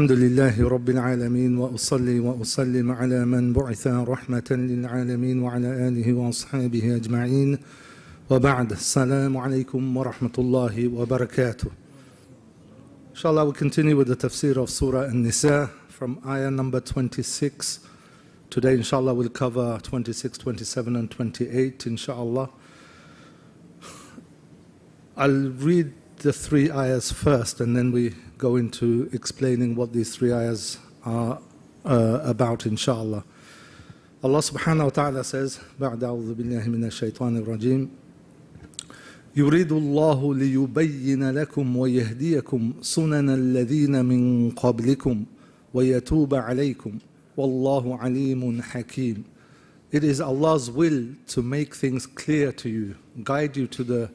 الحمد لله رب العالمين وأصلي وأسلم على من بعث رحمة للعالمين وعلى آله وأصحابه أجمعين وبعد السلام عليكم ورحمة الله وبركاته. Inshallah, we'll continue with the tafsir of Surah An-Nisa from ayah number 26. Today, inshallah, we'll cover 26, 27 and 28, inshallah. I'll read the three ayahs first and then we go into explaining what these three ayahs are about, inshallah. Allah subhanahu wa ta'ala says, بعد أعوذ بالله من الشيطان الرجيم يريد الله ليبين لكم ويهديكم سنن الذين من قبلكم ويتوب عليكم والله عليم حكيم. It is Allah's will to make things clear to you, guide you to the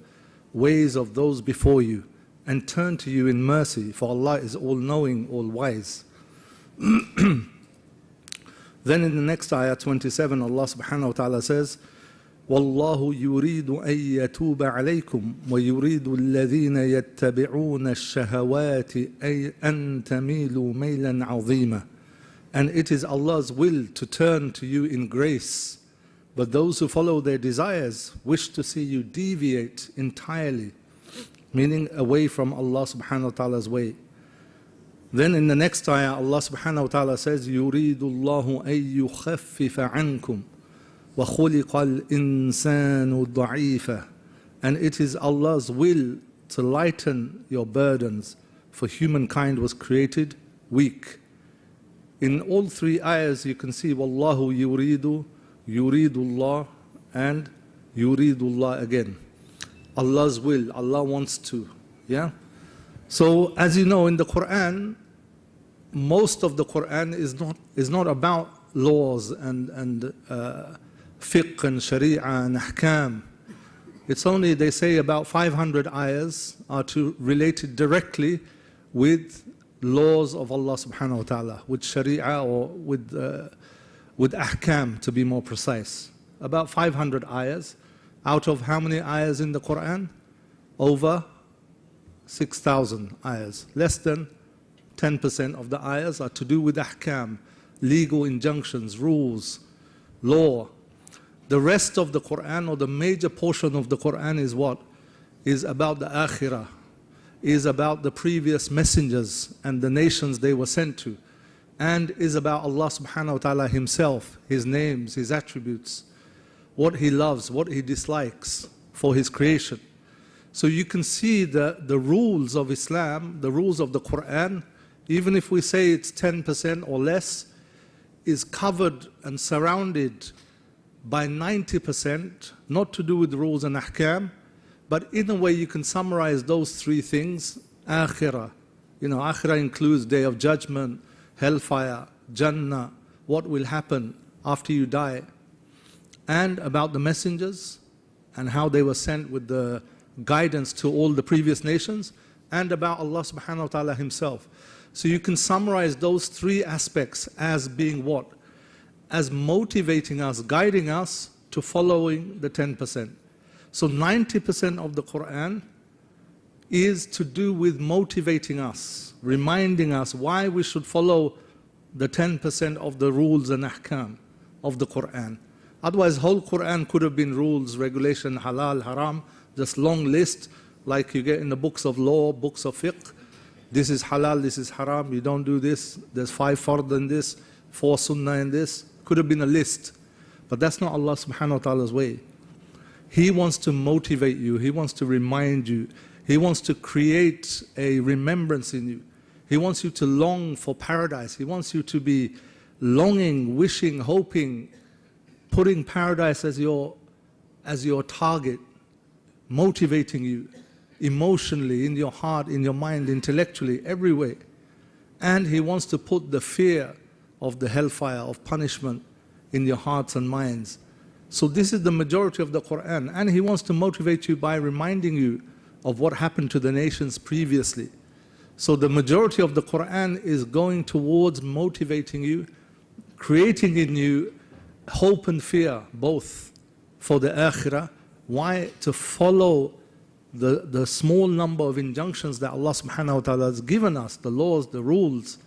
ways of those before you, and turn to you in mercy, for Allah is all-knowing, all-wise. Then in the next ayah, 27, Allah subhanahu wa ta'ala says, وَاللَّهُ يُرِيدُ أَن يَتُوبَ عَلَيْكُمْ وَيُرِيدُ الَّذِينَ يَتَّبِعُونَ الشَّهَوَاتِ أَن تَمِيلُوا مَيْلًا عَظِيمًا. And it is Allah's will to turn to you in grace, but those who follow their desires wish to see you deviate entirely, meaning away from Allah subhanahu wa ta'ala's way. Then in the next ayah, Allah subhanahu wa ta'ala says, يُرِيدُ اللَّهُ أَن يُخَفِّفَ عَنْكُمْ وَخُلِقَ الْإِنسَانُ ضَعِيفًا. And it is Allah's will to lighten your burdens, for humankind was created weak. In all three ayahs you can see وَاللَّهُ يُرِيدُ, yuridullah, and yuridullah again. Allah's will, Allah wants to. Yeah? So as you know, in the Qur'an, most of the Qur'an is not about laws and fiqh and sharia and ahkam. It's only, they say, about 500 ayahs are related directly with laws of Allah subhanahu wa ta'ala, with sharia or with ahkam, to be more precise. About 500 ayahs. Out of how many ayahs in the Qur'an? Over 6,000 ayahs. Less than 10% of the ayahs are to do with ahkam, legal injunctions, rules, law. The rest of the Qur'an, or the major portion of the Qur'an, is what? Is about the akhirah, is about the previous messengers and the nations they were sent to, and is about Allah subhanahu wa ta'ala himself, his names, his attributes, what he loves, what he dislikes for his creation. So you can see the rules of Islam, the rules of the Qur'an, even if we say it's 10% or less, is covered and surrounded by 90%, not to do with rules and ahkam, but in a way you can summarize those three things. Akhirah, akhirah includes day of judgment, hellfire, Jannah, what will happen after you die, and about the messengers and how they were sent with the guidance to all the previous nations, and about Allah subhanahu wa ta'ala himself. So you can summarize those three aspects as being what? As motivating us, guiding us to following the 10%. So 90% of the Qur'an is to do with motivating us, reminding us why we should follow the 10% of the rules and ahkam of the Qur'an. Otherwise, whole Qur'an could have been rules, regulation, halal, haram, just long list like you get in the books of law, books of fiqh. This is halal, this is haram, you don't do this, there's 5 fard in this, 4 sunnah in this. Could have been a list. But that's not Allah subhanahu wa ta'ala's way. He wants to motivate you, He wants to remind you, He wants to create a remembrance in you. He wants you to long for paradise. He wants you to be longing, wishing, hoping, putting paradise as your target, motivating you emotionally, in your heart, in your mind, intellectually, every way. And He wants to put the fear of the hellfire, of punishment, in your hearts and minds. So this is the majority of the Qur'an, and He wants to motivate you by reminding you of what happened to the nations previously. So the majority of the Qur'an is going towards motivating you, creating in you hope and fear, both for the akhirah. Why? To follow the small number of injunctions that Allah subhanahu wa ta'ala has given us, the laws, the rules,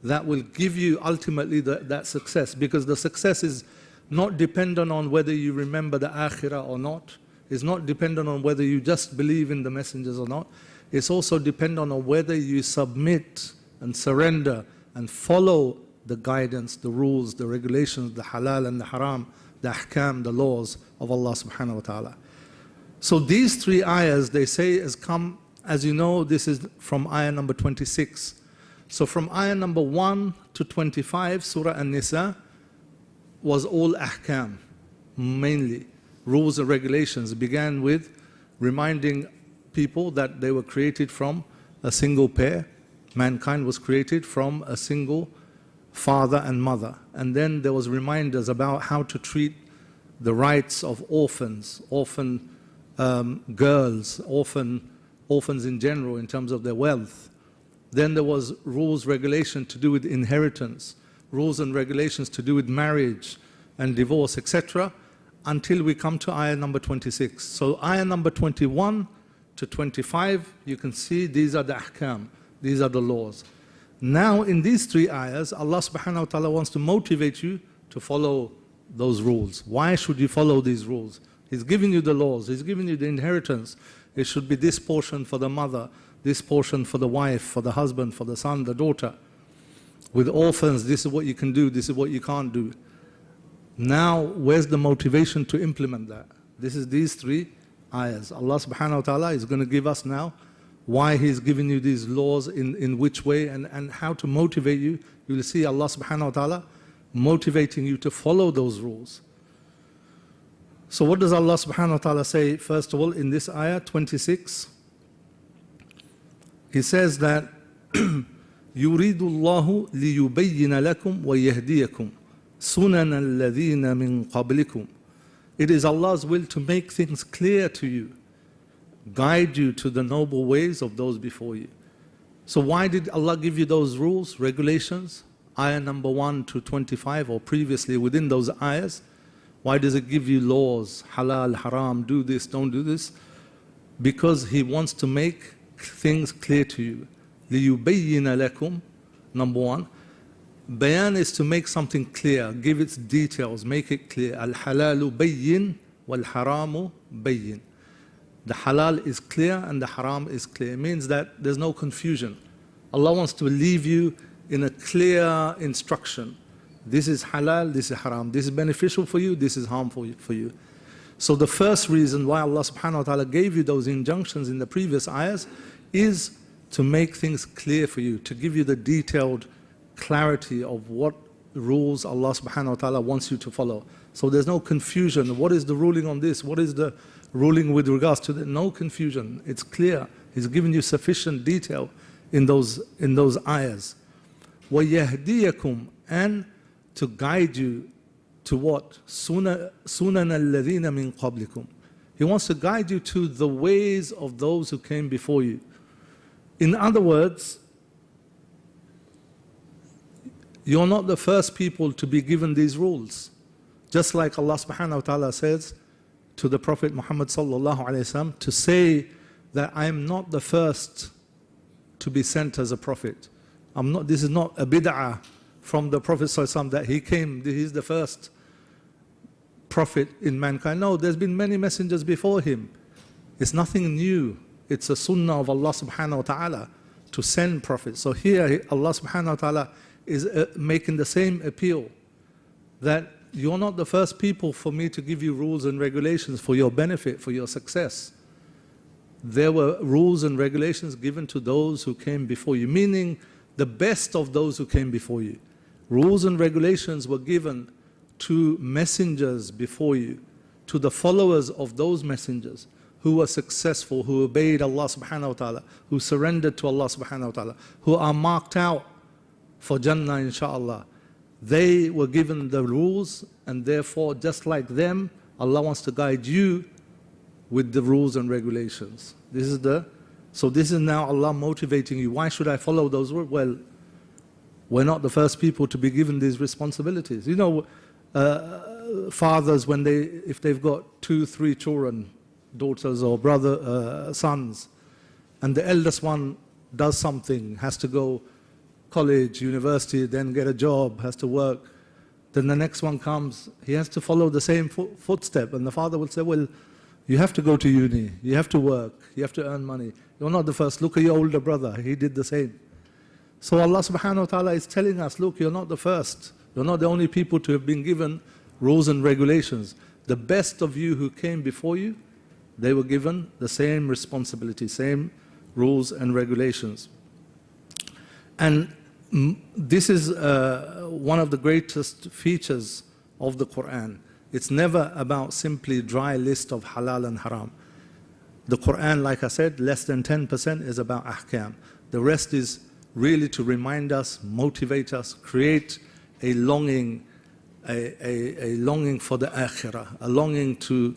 that will give you ultimately that success, because the success is not dependent on whether you remember the akhirah or not. It's not dependent on whether you just believe in the messengers or not. It's also dependent on whether you submit and surrender and follow the guidance, the rules, the regulations, the halal and the haram, the ahkam, the laws of Allah subhanahu wa ta'ala. So these three ayahs, they say, has come, as you know, this is from ayah number 26. So from ayah number 1 to 25, Surah An-Nisa was all ahkam, mainly rules and regulations. It began with reminding people that they were created from a single pair. Mankind was created from a single father and mother. And then there was reminders about how to treat the rights of orphans, orphan girls, orphans in general in terms of their wealth. Then there was rules, regulation to do with inheritance, rules and regulations to do with marriage and divorce, etc., until we come to ayah number 26. So ayah number 21 to 25, you can see these are the ahkam, these are the laws. Now in these three ayahs, Allah subhanahu wa ta'ala wants to motivate you to follow those rules. Why should you follow these rules? He's giving you the laws, He's giving you the inheritance. It should be this portion for the mother, this portion for the wife, for the husband, for the son, the daughter. With orphans, this is what you can do, this is what you can't do. Now, where's the motivation to implement that? This is these three ayahs. Allah subhanahu wa ta'ala is going to give us now why He's giving you these laws, in which way, and how to motivate you. You will see Allah subhanahu wa ta'ala motivating you to follow those rules. So what does Allah subhanahu wa ta'ala say, first of all, in this ayah 26? He says that يُرِيدُ اللَّهُ لِيُبَيِّنَ لَكُمْ وَيَهْدِيَكُمْ سُنَنَ الَّذِينَ مِنْ قَبْلِكُمْ. It is Allah's will to make things clear to you, guide you to the noble ways of those before you. So why did Allah give you those rules, regulations? Ayah number 1 to 25, or previously within those ayahs. Why does it give you laws, halal, haram, do this, don't do this? Because He wants to make things clear to you. لِيُبَيِّنَ لَكُمْ, number 1. Bayan is to make something clear, give its details, make it clear. Al-halalu bayyin wal-haramu bayyin. The halal is clear and the haram is clear. It means that there's no confusion. Allah wants to leave you in a clear instruction. This is halal, this is haram. This is beneficial for you, this is harmful for you. So the first reason why Allah subhanahu wa ta'ala gave you those injunctions in the previous ayahs is to make things clear for you, to give you the detailed clarity of what rules Allah subhanahu wa ta'ala wants you to follow. So there's no confusion. What is the ruling on this? What is the ruling with regards to that? No confusion. It's clear. He's given you sufficient detail in those ayahs. وَيَهْدِيَكُمْ, and to guide you to what? سُنَنَ الَّذِينَ مِنْ قَبْلِكُمْ. He wants to guide you to the ways of those who came before you. In other words, you're not the first people to be given these rules. Just like Allah subhanahu wa ta'ala says to the Prophet Muhammad sallallahu alayhi wasallam, to say that I am not the first to be sent as a prophet. This is not a bid'ah from the Prophet sallallahu alayhi wasallam that he came, he's the first prophet in mankind. No, there's been many messengers before him. It's nothing new. It's a sunnah of Allah subhanahu wa ta'ala to send prophets. So here Allah subhanahu wa ta'ala is making the same appeal, that you're not the first people for me to give you rules and regulations for your benefit, for your success. There were rules and regulations given to those who came before you, meaning the best of those who came before you. Rules and regulations were given to messengers before you, to the followers of those messengers who were successful, who obeyed Allah subhanahu wa ta'ala, who surrendered to Allah subhanahu wa ta'ala, who are marked out for Jannah inshaAllah. They were given the rules, and therefore just like them, Allah wants to guide you with the rules and regulations. So this is now Allah motivating you. Why should I follow those rules? Well, we're not the first people to be given these responsibilities. You know, fathers, if they've got 2, 3 children, daughters or sons, and the eldest one does something, has to go college, university, then get a job, has to work. Then the next one comes, he has to follow the same footstep. And the father will say, well, you have to go to uni, you have to work, you have to earn money. You're not the first. Look at your older brother, he did the same. So Allah subhanahu wa ta'ala is telling us, look, you're not the first. You're not the only people to have been given rules and regulations. The best of you who came before you, they were given the same responsibility, same rules and regulations. And this is one of the greatest features of the Qur'an. It's never about simply dry list of halal and haram. The Qur'an, like I said, less than 10% is about ahkam. The rest is really to remind us, motivate us, create a longing, a longing for the akhirah, a longing to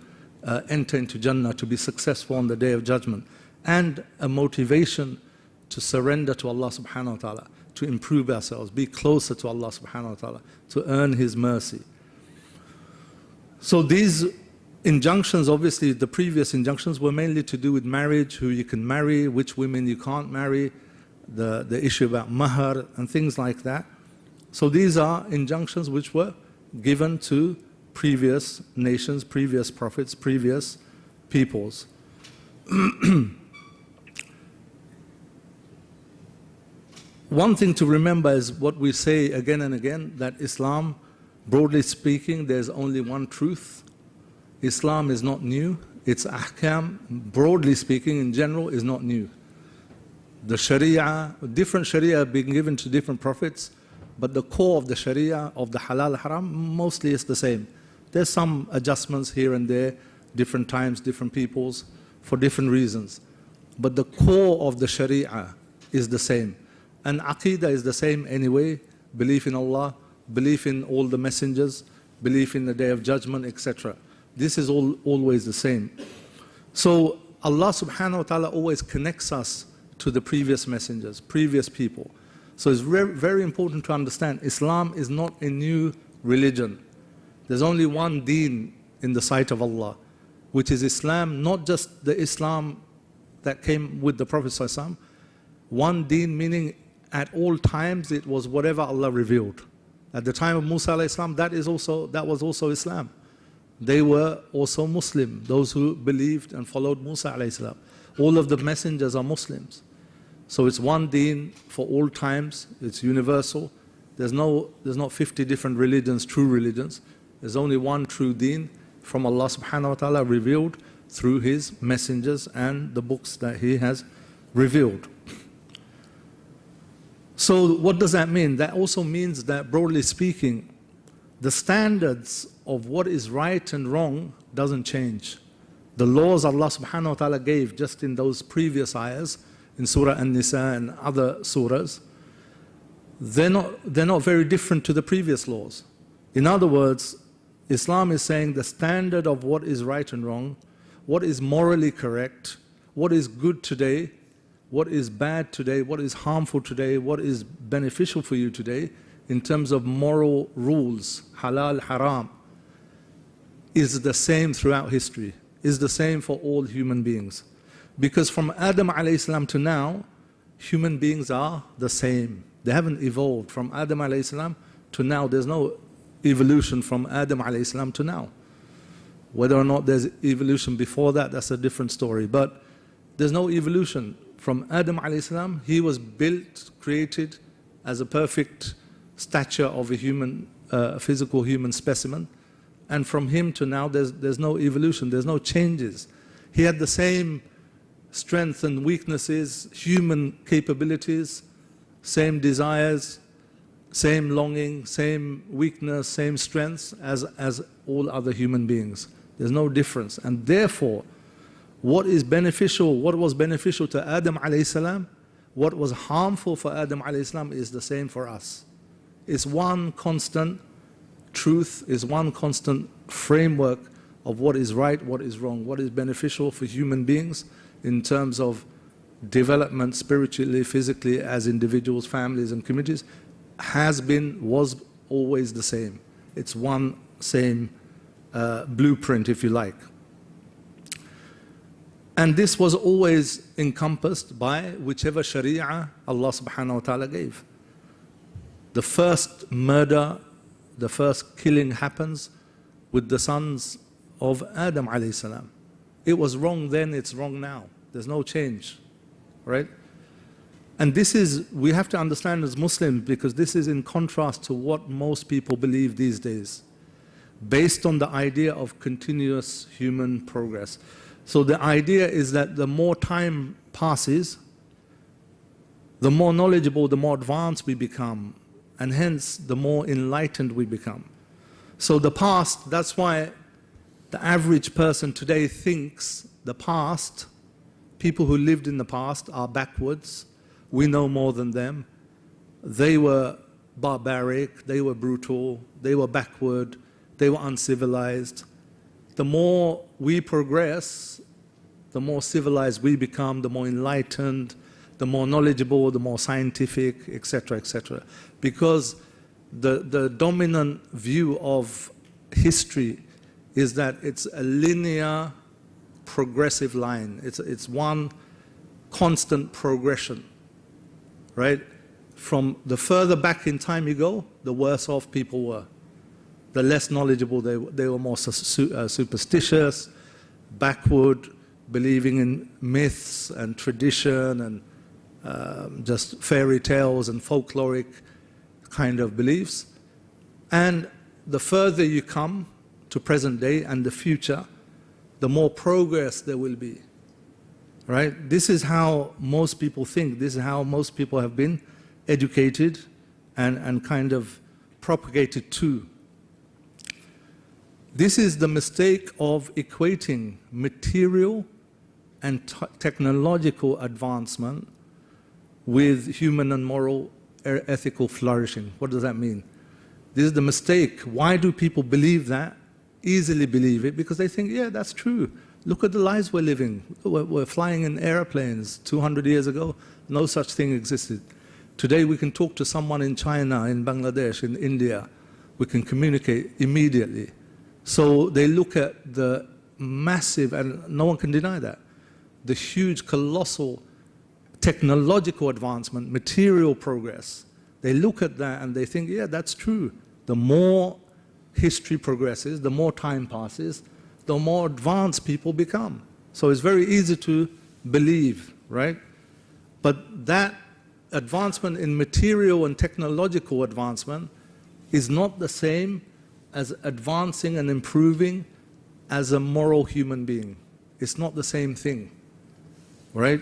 enter into Jannah, to be successful on the Day of Judgment, and a motivation to surrender to Allah subhanahu wa ta'ala, to improve ourselves, be closer to Allah subhanahu wa ta'ala, to earn His mercy. So these injunctions, obviously the previous injunctions were mainly to do with marriage, who you can marry, which women you can't marry, the issue about mahar and things like that. So these are injunctions which were given to previous nations, previous prophets, previous peoples. One thing to remember is what we say again and again, that Islam, broadly speaking, there's only one truth. Islam is not new. Its ahkam, broadly speaking, in general, is not new. The Sharia, different Sharia being given to different prophets, but the core of the Sharia, of the halal haram, mostly is the same. There's some adjustments here and there, different times, different peoples, for different reasons. But the core of the Sharia is the same. And Aqidah is the same anyway, belief in Allah, belief in all the messengers, belief in the Day of Judgment, etc. This is always the same. So Allah subhanahu wa ta'ala always connects us to the previous messengers, previous people. So it's very, very important to understand Islam is not a new religion. There's only one deen in the sight of Allah, which is Islam, not just the Islam that came with the Prophet ﷺ. One deen meaning at all times it was whatever Allah revealed. At the time of Musa alayhi salam, that was also Islam. They were also Muslim, those who believed and followed Musa alayhi salam. All of the messengers are Muslims. So it's one deen for all times, it's universal. There's not 50 different religions, true religions. There's only one true deen from Allah subhanahu wa ta'ala revealed through His messengers and the books that He has revealed. So what does that mean? That also means that, broadly speaking, the standards of what is right and wrong doesn't change. The laws Allah subhanahu wa ta'ala gave just in those previous ayahs, in Surah An-Nisa and other surahs, they're not very different to the previous laws. In other words, Islam is saying the standard of what is right and wrong, what is morally correct, what is good today, what is bad today, what is harmful today, what is beneficial for you today, in terms of moral rules, halal, haram, is the same throughout history, is the same for all human beings. Because from Adam alayhi salam to now, human beings are the same. They haven't evolved from Adam alayhi salam to now. There's no evolution from Adam alayhi salam to now. Whether or not there's evolution before that, that's a different story. But there's no evolution. From Adam alayhi salam, he was built, created as a perfect stature of a human, physical human specimen. And from him to now, there's no evolution, there's no changes. He had the same strengths and weaknesses, human capabilities, same desires, same longing, same weakness, same strengths as all other human beings. There's no difference. And therefore, what was beneficial to Adam alayhi salam, what was harmful for Adam alayhi salam is the same for us. It's one constant truth, is one constant framework of what is right, what is wrong, what is beneficial for human beings in terms of development spiritually, physically, as individuals, families and communities, was always the same. It's one same blueprint, if you like. And this was always encompassed by whichever Sharia Allah subhanahu wa ta'ala gave. The first murder, the first killing happens with the sons of Adam alayhi salam. It was wrong then, it's wrong now. There's no change, right? And this is, we have to understand as Muslims, because this is in contrast to what most people believe these days, based on the idea of continuous human progress. So the idea is that the more time passes, the more knowledgeable, the more advanced we become, and hence the more enlightened we become. So the past, that's why the average person today thinks the past, people who lived in the past are backwards. We know more than them. They were barbaric, they were brutal, they were backward, they were uncivilized. The more we progress, the more civilized we become, the more enlightened, the more knowledgeable, the more scientific, etc., etc. Because the dominant view of history is that it's a linear, progressive line. It's one constant progression, right? From the further back in time you go, the worse off people were. The less knowledgeable they were more superstitious, backward, believing in myths and tradition and just fairy tales and folkloric kind of beliefs. And the further you come to present day and the future, the more progress there will be, right? This is how most people think. This is how most people have been educated and kind of propagated to. This is the mistake of equating material and technological advancement with human and moral ethical flourishing. What does that mean? This is the mistake. Why do people believe that? Easily believe it because they think, yeah, that's true. Look at the lives we're living. We're flying in airplanes. 200 years ago, no such thing existed. Today we can talk to someone in China, in Bangladesh, in India. We can communicate immediately. So they look at the massive, and no one can deny that, the huge, colossal technological advancement, material progress. They look at that and they think, yeah, that's true. The more history progresses, the more time passes, the more advanced people become. So it's very easy to believe, right? But that advancement in material and technological advancement is not the same as advancing and improving as a moral human being. It's not the same thing, right?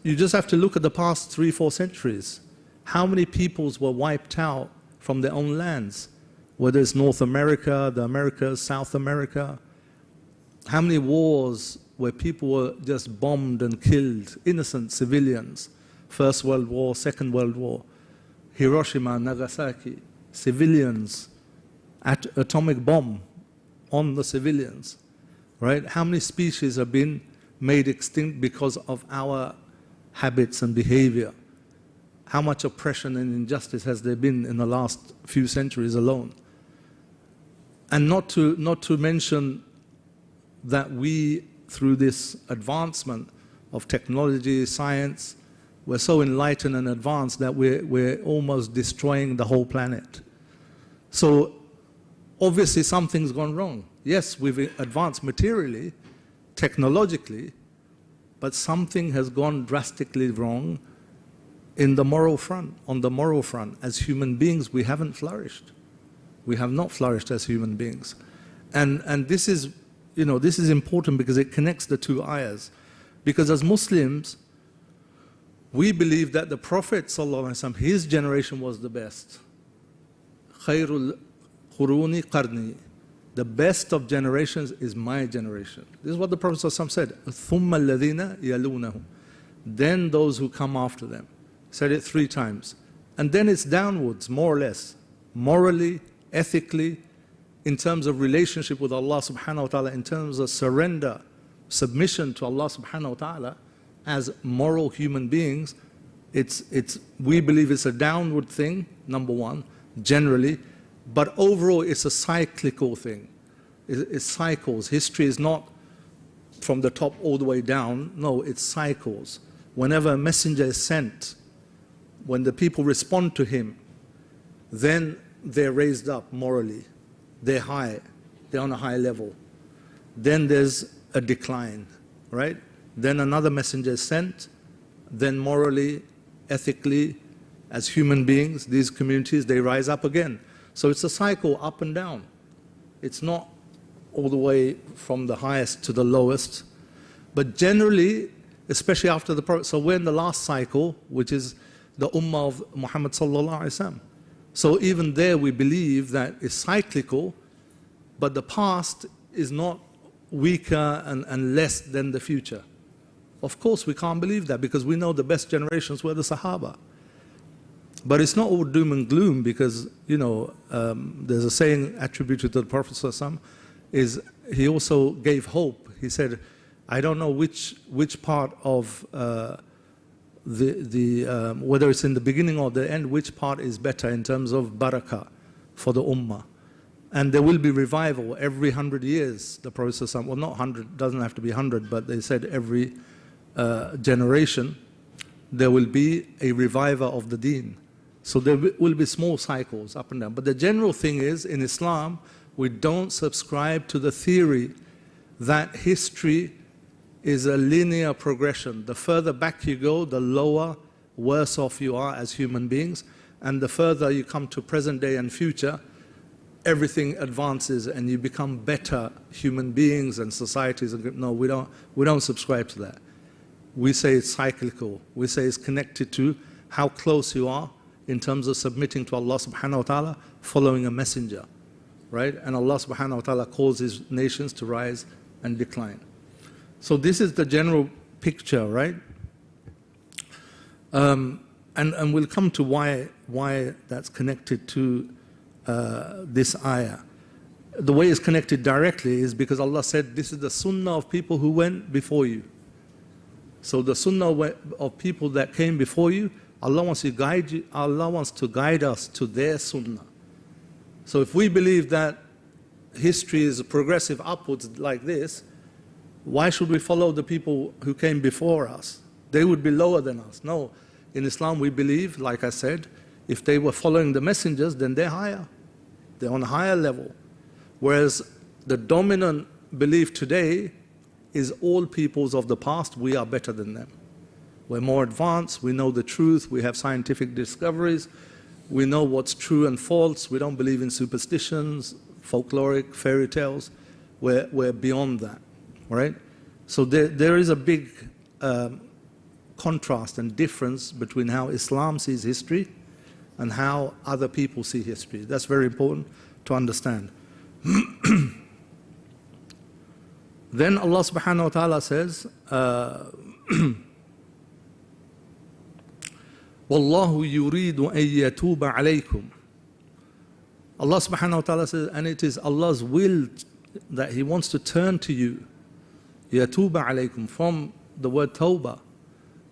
You just have to look at the past 3-4 centuries. How many peoples were wiped out from their own lands? Whether it's North America, the Americas, South America. How many wars where people were just bombed and killed, innocent civilians? First World War, Second World War, Hiroshima, Nagasaki, civilians, atomic bomb on the civilians, right? How many species have been made extinct because of our habits and behavior? How much oppression and injustice has there been in the last few centuries alone? And not to mention that we, through this advancement of technology, science, we're so enlightened and advanced that we're almost destroying the whole planet. So obviously something's gone wrong. Yes, we've advanced materially, technologically, but something has gone drastically wrong in the moral front, on the moral front. As human beings, we haven't flourished. We have not flourished as human beings. And this is, this is important because it connects the two ayahs. Because as Muslims, we believe that the Prophet ﷺ, his generation was the best. Khairul Quruni Qarni. The best of generations is my generation. This is what the Prophet ﷺ said. ثُمَّ الَّذِينَ يَلُونَهُمْ. Then those who come after them. Said it 3 times. And then it's downwards, more or less. Morally, ethically, in terms of relationship with Allah subhanahu wa ta'ala, in terms of surrender, submission to Allah subhanahu wa ta'ala, as moral human beings, we believe it's a downward thing, number one, generally, but overall it's a cyclical thing. It cycles. History is not from the top all the way down. No, it cycles. Whenever a messenger is sent, when the people respond to him, then they're raised up morally. They're high. They're on a high level. Then there's a decline, right? Then another messenger is sent. Then morally, ethically, as human beings, these communities, they rise up again. So it's a cycle up and down. It's not all the way from the highest to the lowest. But generally, especially after the Prophet, so we're in the last cycle, which is the Ummah of Muhammad sallallahu alaihi wasallam. So even there we believe that it's cyclical, but the past is not weaker and less than the future. Of course we can't believe that because we know the best generations were the Sahaba. But it's not all doom and gloom because, you know, there's a saying attributed to the Prophet sallallahu alaihi wasallam, is he also gave hope. He said, I don't know which part of whether it's in the beginning or the end, which part is better in terms of barakah for the ummah. And there will be revival every 100 years. The Prophet, well, not 100, doesn't have to be 100, but they said every generation there will be a reviver of the deen. So there will be small cycles up and down. But the general thing is, in Islam, we don't subscribe to the theory that history is a linear progression. The further back you go, the lower, worse off you are as human beings. And the further you come to present day and future, everything advances and you become better human beings and societies. No, we don't subscribe to that. We say it's cyclical. We say it's connected to how close you are in terms of submitting to Allah subhanahu wa ta'ala, following a messenger, right? And Allah subhanahu wa ta'ala calls His nations to rise and decline. So this is the general picture, right? And we'll come to why that's connected to this ayah. The way it's connected directly is because Allah said, this is the sunnah of people who went before you. So the sunnah of people that came before you, Allah wants to guide you, Allah wants to guide us to their sunnah. So if we believe that history is progressive upwards like this, why should we follow the people who came before us? They would be lower than us. No, in Islam we believe, like I said, if they were following the messengers, then they're higher. They're on a higher level. Whereas the dominant belief today is all peoples of the past, we are better than them. We're more advanced, we know the truth, we have scientific discoveries, we know what's true and false, we don't believe in superstitions, folkloric, fairy tales. We're beyond that, right? So there is a big contrast and difference between how Islam sees history and how other people see history. That's very important to understand. Then Allah subhanahu wa ta'ala says, Wallahu yuridu an yatuba alaykum. Allah subhanahu wa ta'ala says, and it is Allah's will that He wants to turn to you. Yatuba alaykum, from the word tawbah.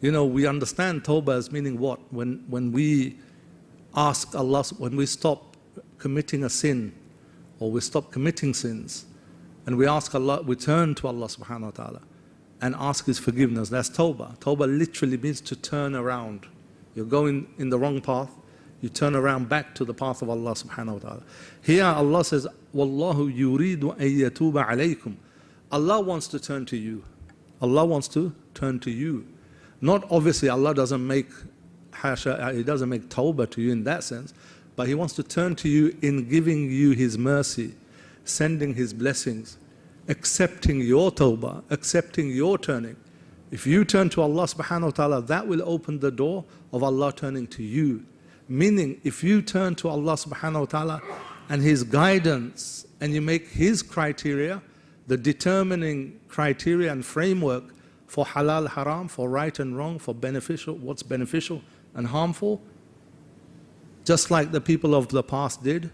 You know, we understand tawbah as meaning what? When we ask Allah, when we stop committing a sin, or we stop committing sins, and we ask Allah, we turn to Allah subhanahu wa ta'ala and ask His forgiveness. That's tawbah. Tawbah literally means to turn around. You're going in the wrong path, you turn around back to the path of Allah subhanahu wa ta'ala. Here Allah says, Wallahu yuridu an yatuba alaykum. Allah wants to turn to you. Allah wants to turn to you. Not obviously, Allah doesn't make hasha, He doesn't make tawbah to you in that sense, but He wants to turn to you in giving you His mercy, sending His blessings, accepting your tawbah, accepting your turning. If you turn to Allah subhanahu wa ta'ala, that will open the door of Allah turning to you. Meaning, if you turn to Allah subhanahu wa ta'ala and His guidance, and you make His criteria the determining criteria and framework for halal, haram, for right and wrong, for beneficial, what's beneficial and harmful, just like the people of the past did,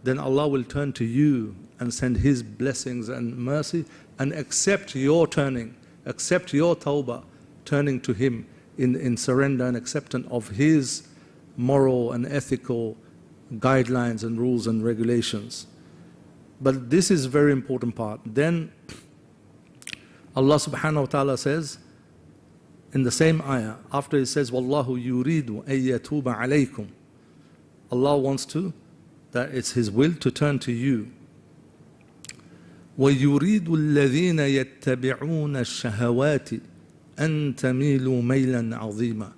then Allah will turn to you and send His blessings and mercy and accept your turning, accept your tawbah, turning to Him in surrender and acceptance of His moral and ethical guidelines and rules and regulations. But this is a very important part. Then Allah subhanahu wa ta'ala says in the same ayah, after He says, Wallahu yuridu an yatuba alaykum, Allah wants to, that it's His will to turn to you. وَيُرِيدُ الَّذِينَ يَتَّبِعُونَ الشَّهَوَاتِ أَن تَمِيلُوا مَيْلًا عَظِيمًا.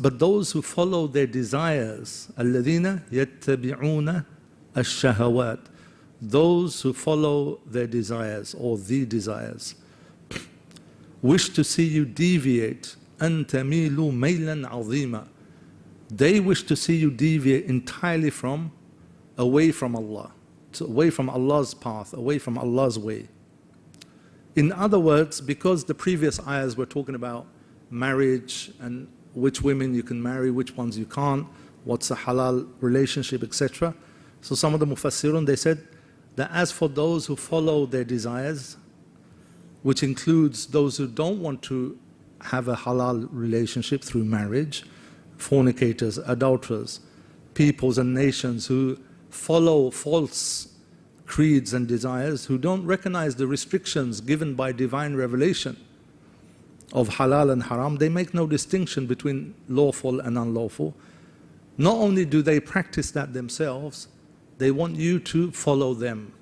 But those who follow their desires, الَّذِينَ يَتَّبِعُونَ الشَّهَوَاتِ, those who follow their desires or the desires, wish to see you deviate, أَن تَمِيلُوا مَيْلًا عَظِيمًا. They wish to see you deviate entirely away from Allah, away from Allah's path, away from Allah's way. In other words, because the previous ayahs were talking about marriage and which women you can marry, which ones you can't, what's a halal relationship, etc. So some of the mufassirun, they said that as for those who follow their desires, which includes those who don't want to have a halal relationship through marriage, fornicators, adulterers, peoples and nations who follow false creeds and desires, who don't recognize the restrictions given by divine revelation of halal and haram, they make no distinction between lawful and unlawful. Not only do they practice that themselves, they want you to follow them,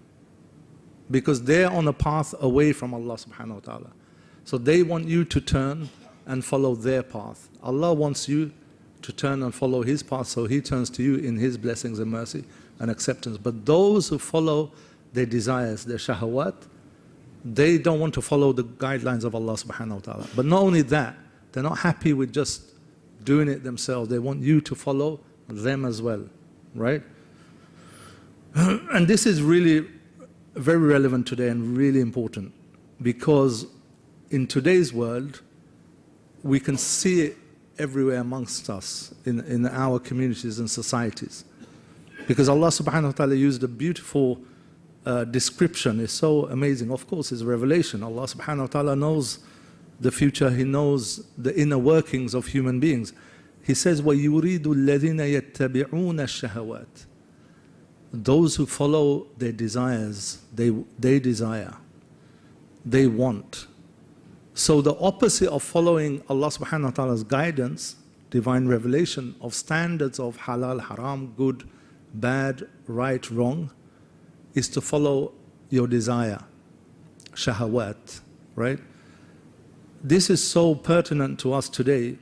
because they're on a path away from Allah subhanahu wa ta'ala. So they want you to turn and follow their path. Allah wants you to turn and follow His path, so He turns to you in His blessings and mercy and acceptance. But those who follow their desires, their shahawat, they don't want to follow the guidelines of Allah subhanahu wa ta'ala. But not only that, they're not happy with just doing it themselves. They want you to follow them as well, right? And this is really very relevant today and really important, because in today's world, we can see it everywhere amongst us, in our communities and societies. Because Allah subhanahu wa ta'ala used a beautiful description. It's so amazing. Of course, it's a revelation. Allah subhanahu wa ta'ala knows the future. He knows the inner workings of human beings. He says, وَيُرِيدُ الَّذِينَ يَتَّبِعُونَ الشَّهَوَاتِ. Those who follow their desires, they desire, they want. So the opposite of following Allah subhanahu wa ta'ala's guidance, divine revelation of standards of halal, haram, good, bad, right, wrong, is to follow your desire, shahawat, right? This is so pertinent to us today,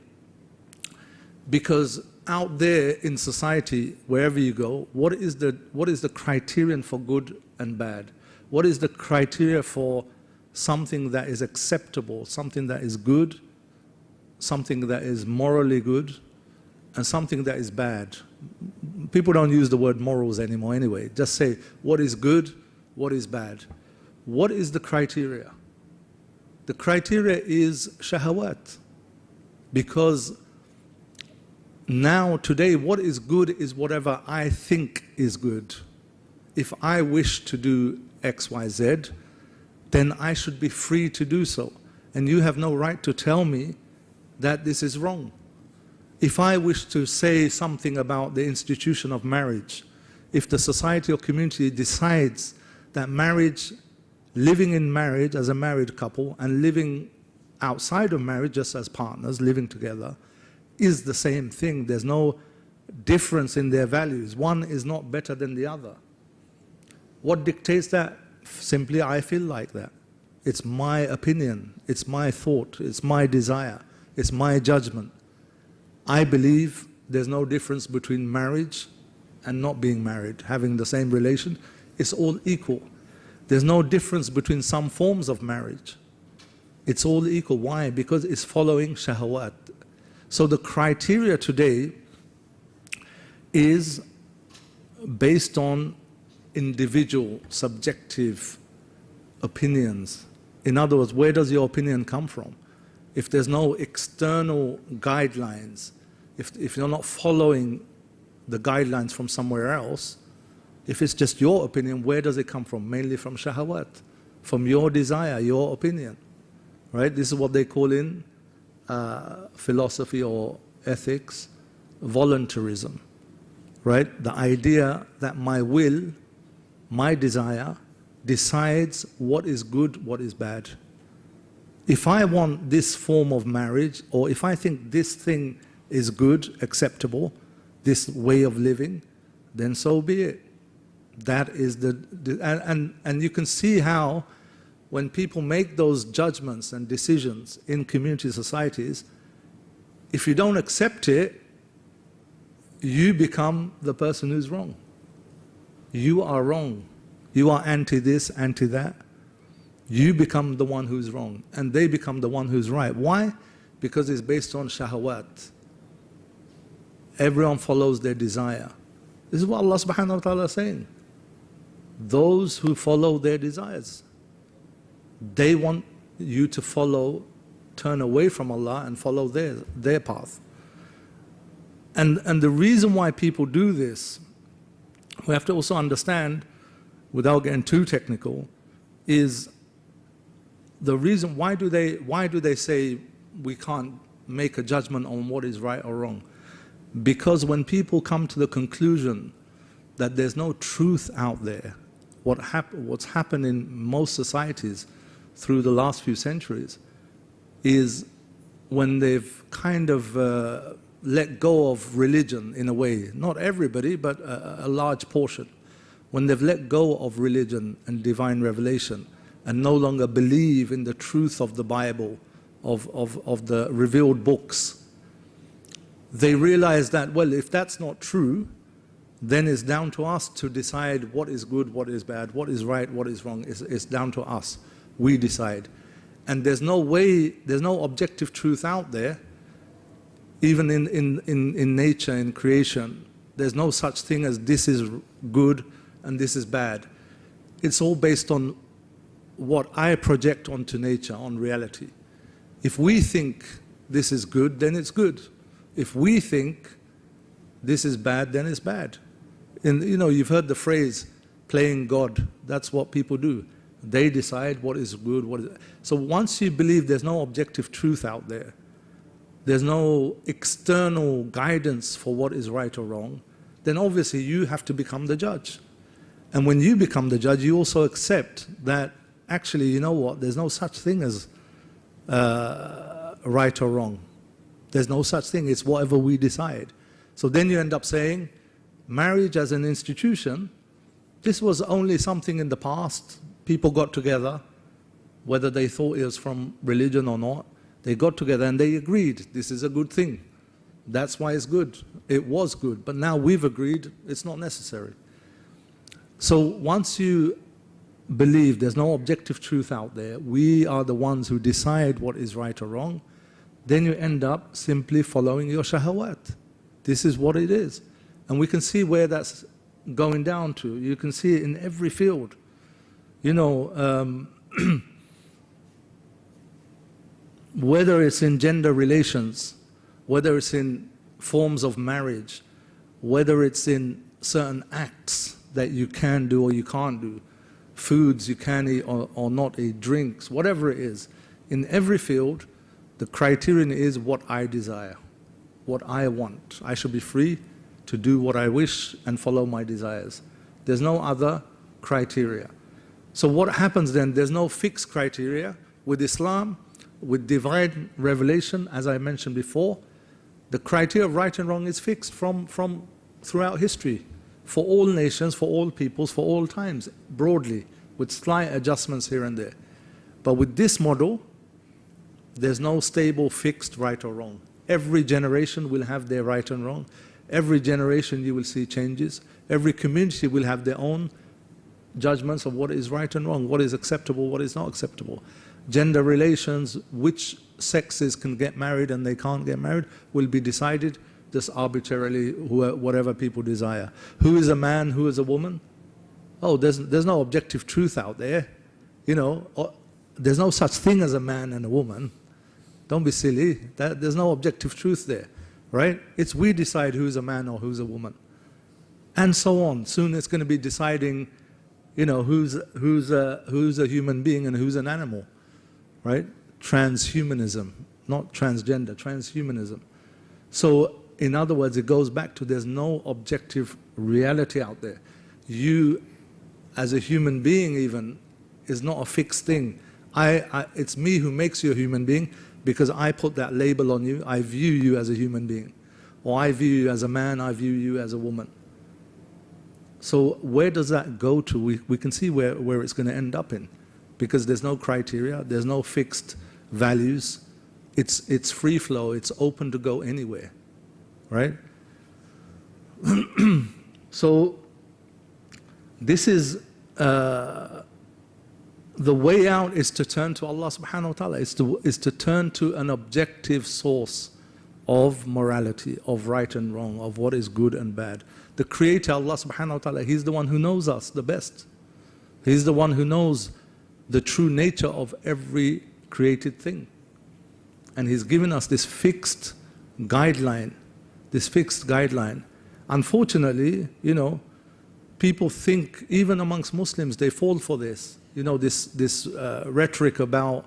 because out there in society, wherever you go, what is the criterion for good and bad? What is the criteria for something that is acceptable, something that is good, something that is morally good, and something that is bad? People don't use the word morals anymore anyway. Just say what is good, what is bad. What is the criteria? The criteria is shahawat. Because now, today, what is good is whatever I think is good. If I wish to do X, Y, Z, then I should be free to do so. And you have no right to tell me that this is wrong. If I wish to say something about the institution of marriage, if the society or community decides that marriage, living in marriage as a married couple and living outside of marriage just as partners, living together, is the same thing, there's no difference in their values, one is not better than the other. What dictates that? Simply, I feel like that. It's my opinion, it's my thought, it's my desire, it's my judgment. I believe there's no difference between marriage and not being married, having the same relation. It's all equal. There's no difference between some forms of marriage. It's all equal. Why? Because it's following shahawat. So the criteria today is based on individual, subjective opinions. In other words, where does your opinion come from? If there's no external guidelines, if you're not following the guidelines from somewhere else, if it's just your opinion, where does it come from? Mainly from shahawat, from your desire, your opinion, right? This is what they call in philosophy or ethics, voluntarism, right? The idea that my will, my desire, decides what is good, what is bad. If I want this form of marriage, or if I think this thing is good, acceptable, this way of living, then so be it. That is and you can see how when people make those judgments and decisions in community societies, if you don't accept it, you become the person who's wrong. You are wrong. You are anti this, anti that. You become the one who's wrong, and they become the one who's right. Why? Because it's based on shahawat. Everyone follows their desire. This is what Allah subhanahu wa ta'ala is saying. Those who follow their desires, they want you to follow, turn away from Allah and follow their path. And the reason why people do this, we have to also understand, without getting too technical, is the reason why do they say we can't make a judgment on what is right or wrong? Because when people come to the conclusion that there's no truth out there, what's happened in most societies through the last few centuries is when they've kind of let go of religion in a way, not everybody, but a large portion. When they've let go of religion and divine revelation and no longer believe in the truth of the Bible, of the revealed books, they realize that, well, if that's not true, then it's down to us to decide what is good, what is bad, what is right, what is wrong. It's down to us. We decide. And there's no way, there's no objective truth out there, even in nature, in creation. There's no such thing as this is good and this is bad. It's all based on what I project onto nature, on reality. If we think this is good, then it's good. If we think this is bad, then it's bad. And you know, you've heard the phrase, playing God. That's what people do. They decide what is good, what is... So once you believe there's no objective truth out there, there's no external guidance for what is right or wrong, then obviously you have to become the judge. And when you become the judge, you also accept that actually, you know what, there's no such thing as right or wrong. There's no such thing, it's whatever we decide. So then you end up saying, marriage as an institution, this was only something in the past. People got together, whether they thought it was from religion or not, they got together and they agreed, this is a good thing. That's why it's good. It was good, but now we've agreed it's not necessary. So once you believe there's no objective truth out there, we are the ones who decide what is right or wrong, then you end up simply following your shahawat. This is what it is. And we can see where that's going down to. You can see it in every field. You know, whether it's in gender relations, whether it's in forms of marriage, whether it's in certain acts that you can do or you can't do, foods you can eat or not eat, drinks, whatever it is, in every field, the criterion is what I desire, what I want. I should be free to do what I wish and follow my desires. There's no other criteria. So what happens then? There's no fixed criteria. With Islam, with divine revelation, as I mentioned before, the criteria of right and wrong is fixed from throughout history, for all nations, for all peoples, for all times, broadly, with slight adjustments here and there. But with this model, there's no stable, fixed right or wrong. Every generation will have their right and wrong. Every generation you will see changes. Every community will have their own judgments of what is right and wrong, what is acceptable, what is not acceptable. Gender relations, which sexes can get married and they can't get married, will be decided just arbitrarily, whatever people desire. Who is a man, who is a woman? Oh, there's no objective truth out there. You know, there's no such thing as a man and a woman. Don't be silly. There's no objective truth there, right? It's we decide who's a man or who's a woman. And so on. Soon it's going to be deciding, you know, who's a human being and who's an animal, right? Transhumanism, not transgender, transhumanism. So, in other words, it goes back to there's no objective reality out there. You, as a human being even, is not a fixed thing. It's me who makes you a human being because I put that label on you. I view you as a human being. or I view you as a man, I view you as a woman. So where does that go to? We can see where it's going to end up in, because there's no criteria, there's no fixed values. It's free flow, it's open to go anywhere, right? So this is the way out is to turn to Allah subhanahu wa ta'ala, is to turn to an objective source of morality, of right and wrong, of what is good and bad. The Creator, Allah subhanahu wa ta'ala, He's the one who knows us the best. He's the one who knows the true nature of every created thing. And He's given us this fixed guideline, Unfortunately, people think, even amongst Muslims, they fall for this. This rhetoric about,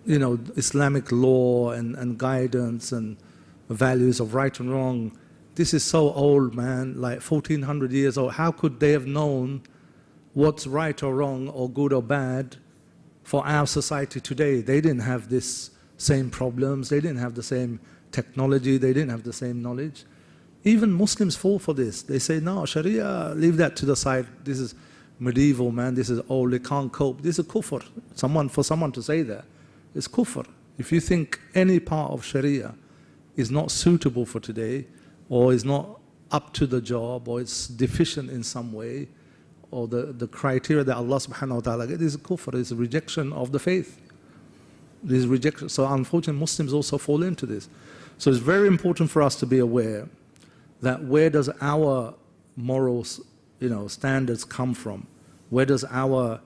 Islamic law and guidance and values of right and wrong. This is so old, man, like 1400 years old. How could they have known what's right or wrong or good or bad for our society today? They didn't have this same problems, they didn't have the same technology, they didn't have the same knowledge. Even Muslims fall for this. They say, no, Sharia, leave that to the side. This is medieval, man, this is old, they can't cope. This is kufr. For someone to say that, it's kufr. If you think any part of Sharia is not suitable for today, or is not up to the job, or it's deficient in some way, or the criteria that Allah subhanahu wa ta'ala gave, this is kufr, this is rejection of the faith. This is rejection. So unfortunately, Muslims also fall into this. So it's very important for us to be aware that where does our morals, standards come from? Where does our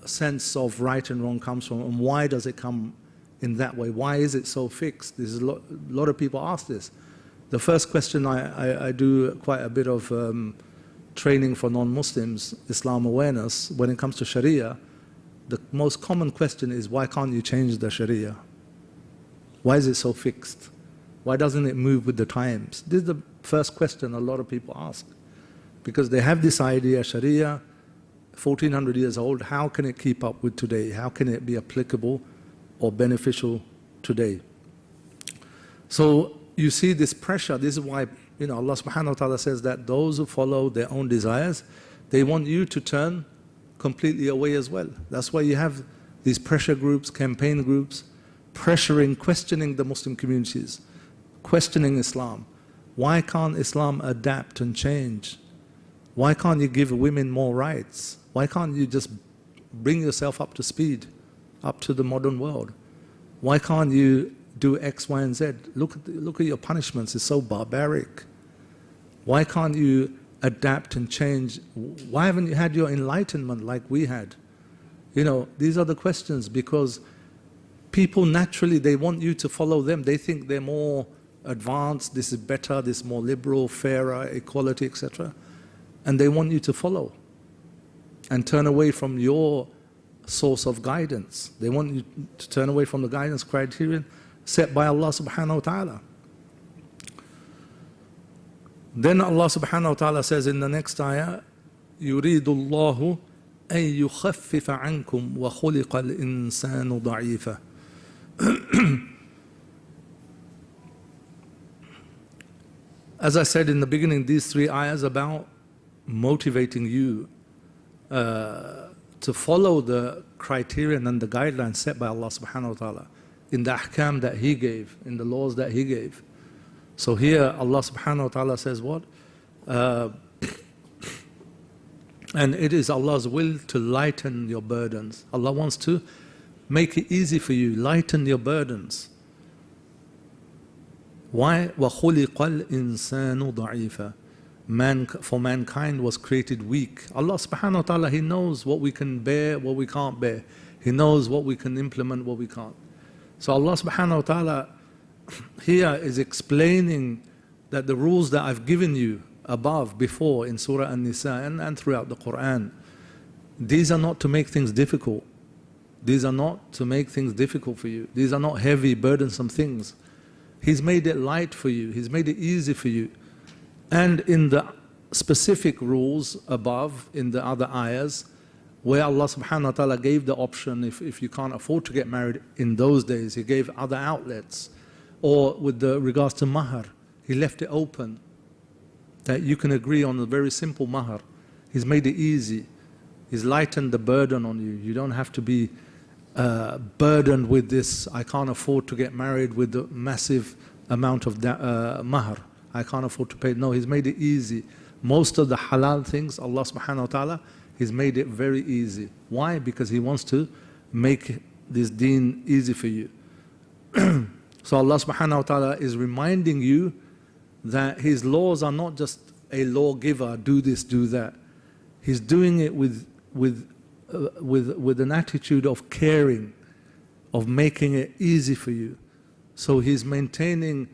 sense of right and wrong comes from, and why does it come in that way? Why is it so fixed? This is a lot of people ask this. The first question, I do quite a bit of training for non-Muslims, Islam awareness. When it comes to Sharia, the most common question is, why can't you change the Sharia? Why is it so fixed? Why doesn't it move with the times? This is the first question a lot of people ask. Because they have this idea, Sharia, 1400 years old, how can it keep up with today? How can it be applicable or beneficial today? So you see this pressure. This is why Allah subhanahu wa ta'ala says that those who follow their own desires, they want you to turn completely away as well. That's why you have these pressure groups, campaign groups, pressuring, questioning the Muslim communities, questioning Islam. Why can't Islam adapt and change? Why can't you give women more rights? Why can't you just bring yourself up to speed, up to the modern world? Why can't you do X, Y, and Z? Look at your punishments, it's so barbaric. Why can't you adapt and change? Why haven't you had your enlightenment like we had? These are the questions, because people naturally, they want you to follow them. They think they're more advanced, this is better, this is more liberal, fairer, equality, etc. And they want you to follow and turn away from your source of guidance. They want you to turn away from the guidance criterion set by Allah subhanahu wa ta'ala. Then Allah subhanahu wa ta'ala says in the next ayah, يُرِيدُ اللَّهُ أَن يُخَفِّفَ عَنْكُمْ وَخُلِقَ الْإِنسَانُ ضَعِيفًا. As I said in the beginning, these three ayahs about motivating you to follow the criterion and the guidelines set by Allah subhanahu wa ta'ala in the ahkam that He gave, in the laws that He gave. So here Allah subhanahu wa ta'ala says what? And it is Allah's will to lighten your burdens. Allah wants to make it easy for you, lighten your burdens. Why? وَخُلِقَ الْإِنسَانُ ضَعِيفًا. For mankind was created weak. Allah subhanahu wa ta'ala, He knows what we can bear, what we can't bear. He knows what we can implement, what we can't. So Allah subhanahu wa ta'ala here is explaining that the rules that I've given you above, before, in Surah An-Nisa and throughout the Qur'an, these are not to make things difficult. These are not to make things difficult for you. These are not heavy, burdensome things. He's made it light for you. He's made it easy for you. And in the specific rules above, in the other ayahs, where Allah subhanahu wa ta'ala gave the option, if you can't afford to get married in those days, He gave other outlets. Or with the regards to mahar, He left it open that you can agree on a very simple mahar. He's made it easy. He's lightened the burden on you. You don't have to be burdened with this, I can't afford to get married with the massive amount of mahar. I can't afford to pay. No, He's made it easy. Most of the halal things, Allah subhanahu wa ta'ala, He's made it very easy. Why? Because He wants to make this deen easy for you. So Allah subhanahu wa ta'ala is reminding you that His laws are not just a lawgiver, do this, do that. He's doing it with an attitude of caring, of making it easy for you. So He's maintaining,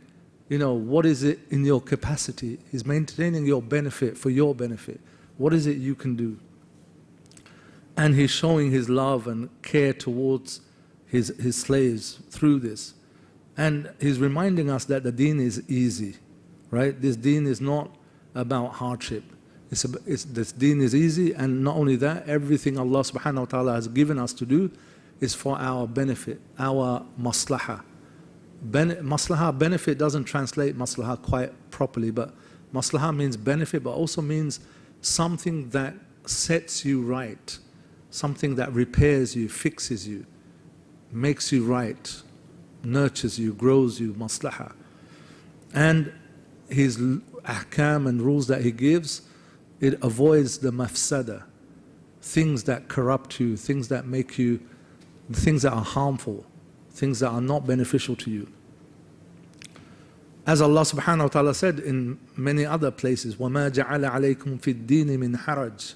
what is it in your capacity? He's maintaining your benefit for your benefit. What is it you can do? And He's showing His love and care towards His slaves through this. And He's reminding us that the deen is easy, right? This deen is not about hardship. This deen is easy, and not only that, everything Allah subhanahu wa ta'ala has given us to do is for our benefit, our maslahah. Maslahah, benefit, doesn't translate maslahah quite properly, but maslahah means benefit, but also means something that sets you right, something that repairs you, fixes you, makes you right, nurtures you, grows you, maslahah. And His ahkam and rules that He gives, it avoids the mafsada, things that corrupt you, things that make you, things that are harmful, things that are not beneficial to you. As Allah subhanahu wa ta'ala said in many other places, وَمَا جَعَلَ عَلَيْكُمْ فِي الدِّينِ مِنْ حَرَجٍ,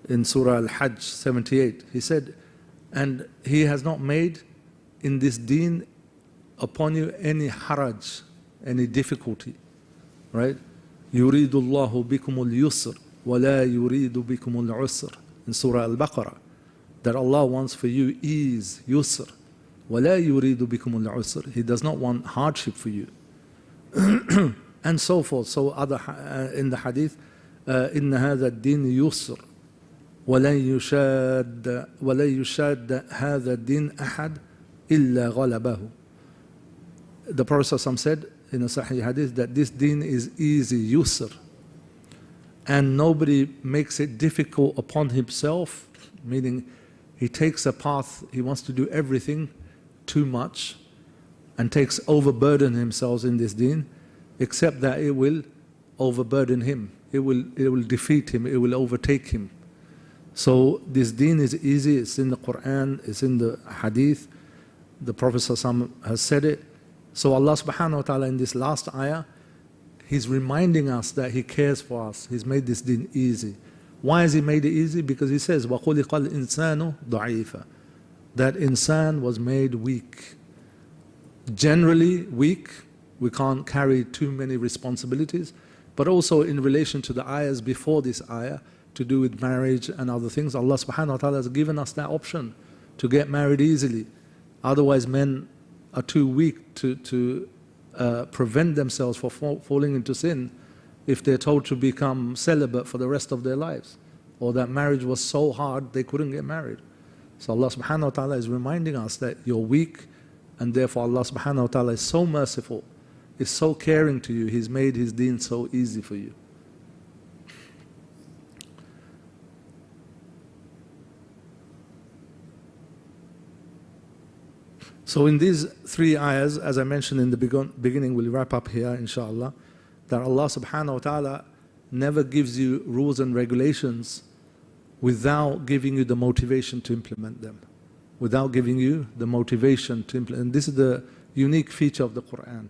in Surah Al-Hajj 78, He said, and He has not made in this deen upon you any haraj, any difficulty, right? يُرِيدُ اللَّهُ بِكُمُ الْيُسْرِ وَلَا يُرِيدُ بِكُمُ الْعُسْرِ, in Surah Al-Baqarah, that Allah wants for you ease, yusr, وَلَا يُرِيدُ بِكُمُ الْعُسْرِ, He does not want hardship for you. And so forth. So other in the hadith, إِنَّ هَذَا الدِّينِ يُسْرِ وَلَا يُشَادَّ هَذَا الدِّينِ أَحَدٍ إِلَّا غَلَبَهُ. The Prophet ﷺ said in a Sahih hadith that this deen is easy, yusr, and nobody makes it difficult upon himself, meaning he takes a path, he wants to do everything too much and overburden himself in this deen, except that it will overburden him, it will defeat him, it will overtake him. So this deen is easy, it's in the Qur'an, it's in the hadith, the Prophet ﷺ has said it. So Allah subhanahu wa ta'ala in this last ayah, He's reminding us that He cares for us. He's made this deen easy. Why has He made it easy? Because He says, وَخُلِقَ الْإِنسَانُ ضَعِيفًا, that insan was made weak. Generally weak, we can't carry too many responsibilities, but also in relation to the ayahs before this ayah, to do with marriage and other things, Allah subhanahu wa ta'ala has given us that option to get married easily. Otherwise men are too weak to prevent themselves from falling into sin if they're told to become celibate for the rest of their lives, or that marriage was so hard they couldn't get married. So Allah subhanahu wa ta'ala is reminding us that you're weak, and therefore Allah subhanahu wa ta'ala is so merciful, is so caring to you, He's made His deen so easy for you. So in these three ayahs, as I mentioned in the beginning, we'll wrap up here inshallah, that Allah subhanahu wa ta'ala never gives you rules and regulations without giving you the motivation to implement them. Without giving you the motivation to implement. And this is the unique feature of the Qur'an.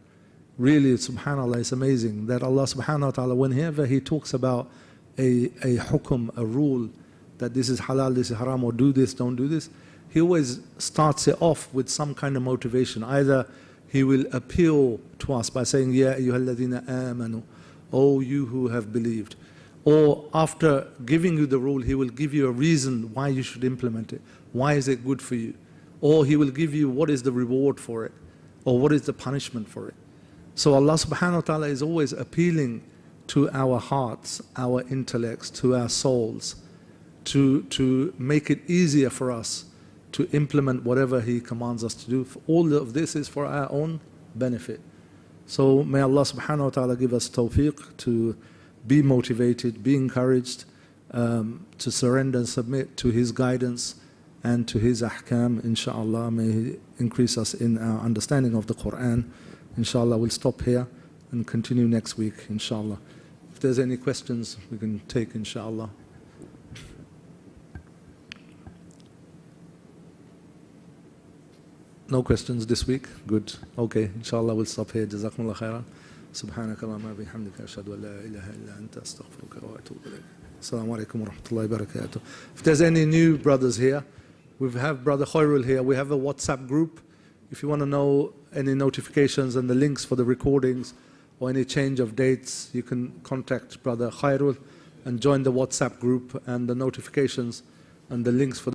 Really, subhanAllah, it's amazing that Allah subhanahu wa ta'ala, whenever He talks about a hukum, a rule, that this is halal, this is haram, or do this, don't do this, He always starts it off with some kind of motivation. Either He will appeal to us by saying, Ya ayyuhalladhina amanu, O you who have believed. Or after giving you the rule, He will give you a reason why you should implement it. Why is it good for you? Or He will give you what is the reward for it, or what is the punishment for it. So Allah subhanahu wa ta'ala is always appealing to our hearts, our intellects, to our souls, to make it easier for us to implement whatever He commands us to do. All of this is for our own benefit. So may Allah subhanahu wa ta'ala give us tawfiq to be motivated, be encouraged, to surrender and submit to His guidance and to His ahkam, inshaAllah. May He increase us in our understanding of the Qur'an. Inshallah, we'll stop here and continue next week, inshallah. If there's any questions, we can take, inshallah. No questions this week? Good. Okay, inshallah, we'll stop here. Jazakumullah khairan. سبحانك اللهم وبحمدك أشهد أن لا إله إلا أنت أستغفرك وأتوب إليك. Assalamu alaikum wa rahmatullahi wa barakatuh. If there's any new brothers here, we have Brother Khairul here. We have a WhatsApp group. If you want to know any notifications and the links for the recordings or any change of dates, you can contact Brother Khairul and join the WhatsApp group, and the notifications and the links for